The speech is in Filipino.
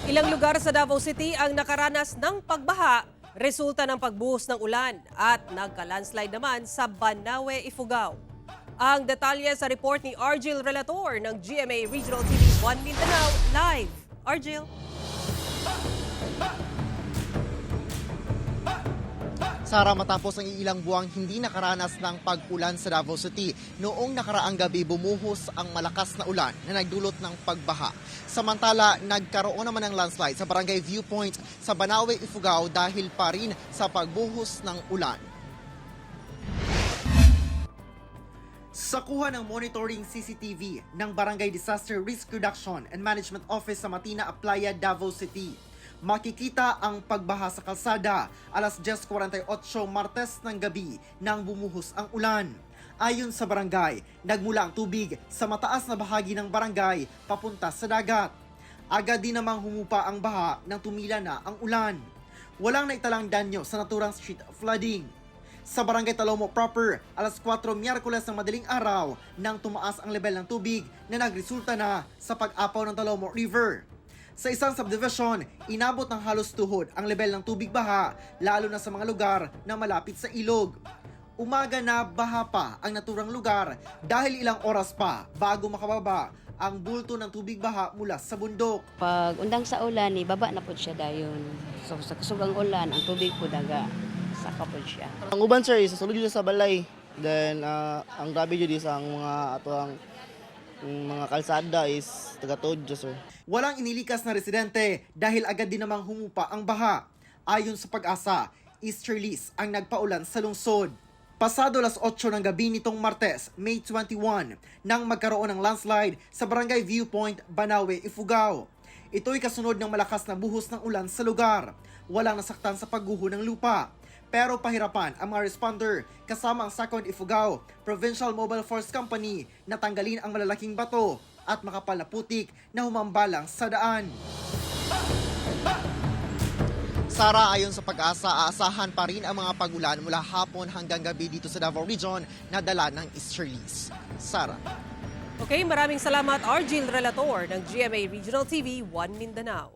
Ilang lugar sa Davao City ang nakaranas ng pagbaha, resulta ng pagbuhos ng ulan at nagka-landslide naman sa Banawe, Ifugao. Ang detalye sa report ni Argil Relator ng GMA Regional TV 1 Mindanao Live. Argil. Sara, matapos ang ilang buwang hindi nakaranas ng pag-ulan sa Davao City, noong nakaraang gabi bumuhos ang malakas na ulan na nagdulot ng pagbaha. Samantala, nagkaroon naman ng landslide sa Barangay Viewpoint sa Banawe, Ifugao dahil pa rin sa pagbuhos ng ulan. Sa kuha ng monitoring CCTV ng Barangay Disaster Risk Reduction and Management Office sa Matina, Aplaya, Davao City, makikita ang pagbaha sa kalsada alas 10:48 Martes ng gabi nang bumuhos ang ulan. Ayon sa barangay, nagmula ang tubig sa mataas na bahagi ng barangay papunta sa dagat. Agad din namang humupa ang baha nang tumila na ang ulan. Walang naitalang danyo sa naturang street flooding. Sa Barangay Talomo proper, alas 4 Miyerkules ng madaling araw nang tumaas ang level ng tubig na nagresulta na sa pag-apaw ng Talomo River. Sa isang subdivision, inabot ng halos tuhod ang level ng tubig baha, lalo na sa mga lugar na malapit sa ilog. Umaga na baha pa ang naturang lugar dahil ilang oras pa bago makababa ang bulto ng tubig baha mula sa bundok. Pag undang sa ulan, baba na po siya dayon. So sa kasugang ulan, ang tubig po daga. Saka po siya. Ang uban sir, sulod yun sa balay. Then ang grabe yun sa mga ato ang mga kalsada is taga-tuod sir. Walang inilikas na residente dahil agad din namang humupa ang baha. Ayon sa Pag-asa, easterlies ang nagpaulan sa lungsod. Pasado alas 8 ng gabi nitong Martes, May 21, nang magkaroon ng landslide sa Barangay Viewpoint, Banawe, Ifugao. Ito'y kasunod ng malakas na buhos ng ulan sa lugar. Walang nasaktan sa pagguho ng lupa. Pero pahirapan ang mga responder kasama ang 2nd Ifugao Provincial Mobile Force Company na tanggalin ang malalaking bato at makapal na putik na humambalang sa daan. Sara, ayon sa Pag-asa, aasahan pa rin ang mga pag-ulan mula hapon hanggang gabi dito sa Davao Region na dala ng easterlies. Sara. Okay, maraming salamat Argil Relator ng GMA Regional TV 1 Mindanao.